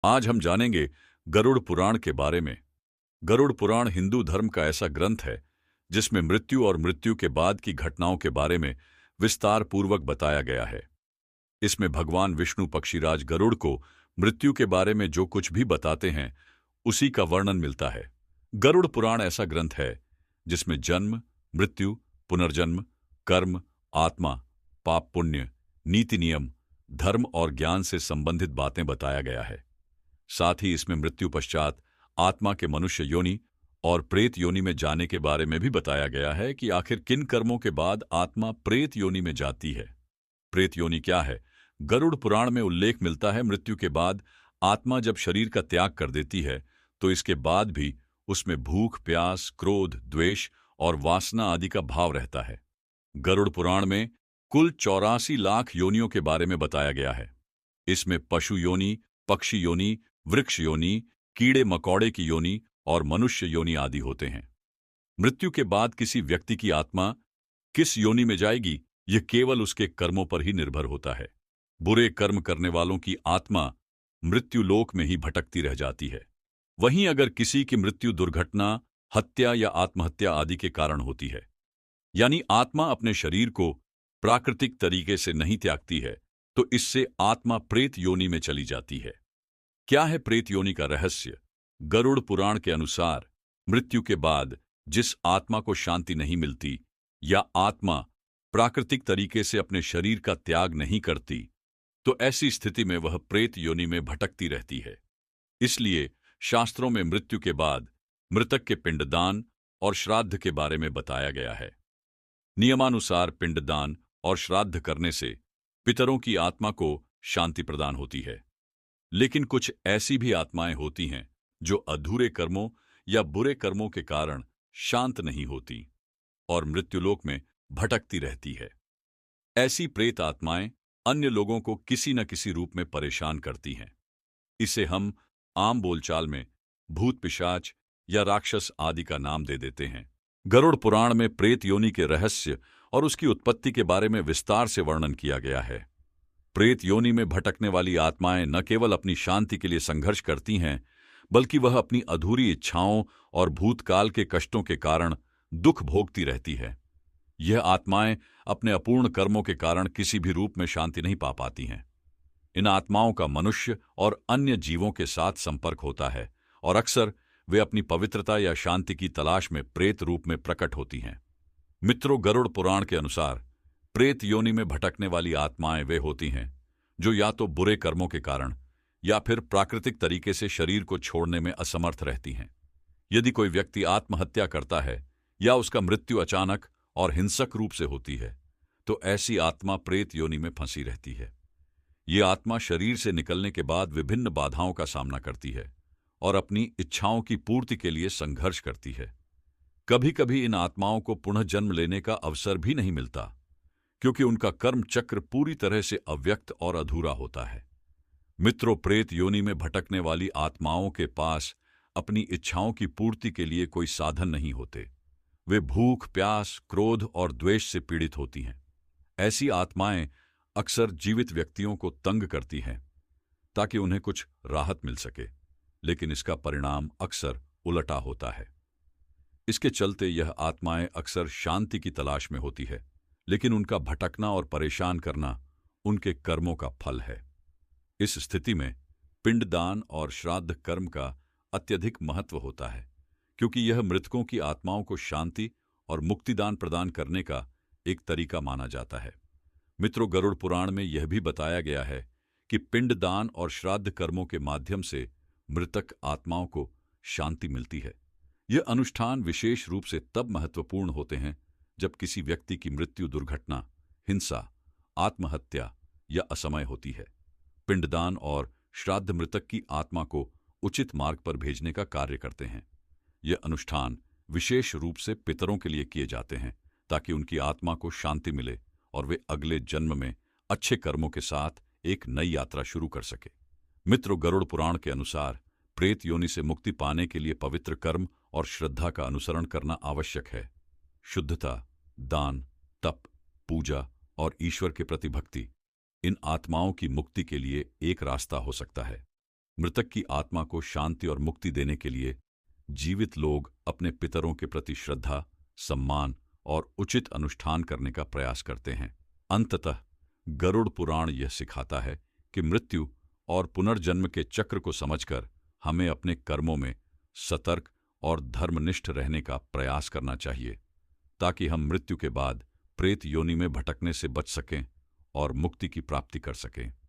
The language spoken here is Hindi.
आज हम जानेंगे गरुड़ पुराण के बारे में। गरुड़ पुराण हिंदू धर्म का ऐसा ग्रंथ है जिसमें मृत्यु और मृत्यु के बाद की घटनाओं के बारे में विस्तार पूर्वक बताया गया है। इसमें भगवान विष्णु पक्षीराज गरुड़ को मृत्यु के बारे में जो कुछ भी बताते हैं उसी का वर्णन मिलता है। गरुड़ पुराण ऐसा ग्रंथ है जिसमें जन्म, मृत्यु, पुनर्जन्म, कर्म, आत्मा, पाप पुण्य, नीति नियम, धर्म और ज्ञान से संबंधित बातें बताया गया है। साथ ही इसमें मृत्यु पश्चात आत्मा के मनुष्य योनि और प्रेत योनि में जाने के बारे में भी बताया गया है कि आखिर किन कर्मों के बाद आत्मा प्रेत योनि में जाती है। प्रेत योनि क्या है? गरुड़ पुराण में उल्लेख मिलता है मृत्यु के बाद आत्मा जब शरीर का त्याग कर देती है तो इसके बाद भी उसमें भूख, प्यास, क्रोध, द्वेष और वासना आदि का भाव रहता है। गरुड़ पुराण में कुल 84 लाख योनियों के बारे में बताया गया है। इसमें पशु योनि, पक्षी योनि, वृक्ष योनि, कीड़े मकोड़े की योनि और मनुष्य योनि आदि होते हैं। मृत्यु के बाद किसी व्यक्ति की आत्मा किस योनि में जाएगी यह केवल उसके कर्मों पर ही निर्भर होता है। बुरे कर्म करने वालों की आत्मा मृत्युलोक में ही भटकती रह जाती है। वहीं अगर किसी की मृत्यु दुर्घटना, हत्या या आत्महत्या आदि के कारण होती है, यानी आत्मा अपने शरीर को प्राकृतिक तरीके से नहीं त्यागती है, तो इससे आत्मा प्रेत योनि में चली जाती है। क्या है प्रेत योनि का रहस्य? गरुड़ पुराण के अनुसार मृत्यु के बाद जिस आत्मा को शांति नहीं मिलती या आत्मा प्राकृतिक तरीके से अपने शरीर का त्याग नहीं करती, तो ऐसी स्थिति में वह प्रेत योनि में भटकती रहती है। इसलिए शास्त्रों में मृत्यु के बाद मृतक के पिंडदान और श्राद्ध के बारे में बताया गया है। नियमानुसार पिंडदान और श्राद्ध करने से पितरों की आत्मा को शांति प्रदान होती है। लेकिन कुछ ऐसी भी आत्माएं होती हैं जो अधूरे कर्मों या बुरे कर्मों के कारण शांत नहीं होती और मृत्युलोक में भटकती रहती है। ऐसी प्रेत आत्माएं अन्य लोगों को किसी न किसी रूप में परेशान करती हैं। इसे हम आम बोलचाल में भूत, पिशाच या राक्षस आदि का नाम दे देते हैं। गरुड़ पुराण में प्रेत योनि के रहस्य और उसकी उत्पत्ति के बारे में विस्तार से वर्णन किया गया है। प्रेत योनि में भटकने वाली आत्माएं न केवल अपनी शांति के लिए संघर्ष करती हैं, बल्कि वह अपनी अधूरी इच्छाओं और भूतकाल के कष्टों के कारण दुख भोगती रहती है। यह आत्माएं अपने अपूर्ण कर्मों के कारण किसी भी रूप में शांति नहीं पा पाती हैं। इन आत्माओं का मनुष्य और अन्य जीवों के साथ संपर्क होता है और अक्सर वे अपनी पवित्रता या शांति की तलाश में प्रेत रूप में प्रकट होती हैं। मित्रों, गरुड़ पुराण के अनुसार प्रेत योनि में भटकने वाली आत्माएं वे होती हैं जो या तो बुरे कर्मों के कारण या फिर प्राकृतिक तरीके से शरीर को छोड़ने में असमर्थ रहती हैं। यदि कोई व्यक्ति आत्महत्या करता है या उसका मृत्यु अचानक और हिंसक रूप से होती है, तो ऐसी आत्मा प्रेत योनि में फंसी रहती है। ये आत्मा शरीर से निकलने के बाद विभिन्न बाधाओं का सामना करती है और अपनी इच्छाओं की पूर्ति के लिए संघर्ष करती है। कभी कभी इन आत्माओं को पुनः जन्म लेने का अवसर भी नहीं मिलता, क्योंकि उनका कर्म चक्र पूरी तरह से अव्यक्त और अधूरा होता है। मित्रों, प्रेत योनि में भटकने वाली आत्माओं के पास अपनी इच्छाओं की पूर्ति के लिए कोई साधन नहीं होते। वे भूख, प्यास, क्रोध और द्वेष से पीड़ित होती हैं। ऐसी आत्माएं अक्सर जीवित व्यक्तियों को तंग करती हैं ताकि उन्हें कुछ राहत मिल सके, लेकिन इसका परिणाम अक्सर उलटा होता है। इसके चलते यह आत्माएं अक्सर शांति की तलाश में होती है, लेकिन उनका भटकना और परेशान करना उनके कर्मों का फल है। इस स्थिति में पिंडदान और श्राद्ध कर्म का अत्यधिक महत्व होता है, क्योंकि यह मृतकों की आत्माओं को शांति और मुक्तिदान प्रदान करने का एक तरीका माना जाता है। मित्रों, गरुड़ पुराण में यह भी बताया गया है कि पिंडदान और श्राद्ध कर्मों के माध्यम से मृतक आत्माओं को शांति मिलती है। यह अनुष्ठान विशेष रूप से तब महत्वपूर्ण होते हैं जब किसी व्यक्ति की मृत्यु दुर्घटना, हिंसा, आत्महत्या या असमय होती है। पिंडदान और श्राद्ध मृतक की आत्मा को उचित मार्ग पर भेजने का कार्य करते हैं। यह अनुष्ठान विशेष रूप से पितरों के लिए किए जाते हैं ताकि उनकी आत्मा को शांति मिले और वे अगले जन्म में अच्छे कर्मों के साथ एक नई यात्रा शुरू कर सके। मित्रों, गरुड़ पुराण के अनुसार प्रेत योनि से मुक्ति पाने के लिए पवित्र कर्म और श्रद्धा का अनुसरण करना आवश्यक है। शुद्धता, दान, तप, पूजा और ईश्वर के प्रति भक्ति इन आत्माओं की मुक्ति के लिए एक रास्ता हो सकता है। मृतक की आत्मा को शांति और मुक्ति देने के लिए जीवित लोग अपने पितरों के प्रति श्रद्धा, सम्मान और उचित अनुष्ठान करने का प्रयास करते हैं। अंततः गरुड़ पुराण यह सिखाता है कि मृत्यु और पुनर्जन्म के चक्र को समझकर हमें अपने कर्मों में सतर्क और धर्मनिष्ठ रहने का प्रयास करना चाहिए, ताकि हम मृत्यु के बाद प्रेत योनि में भटकने से बच सकें और मुक्ति की प्राप्ति कर सकें।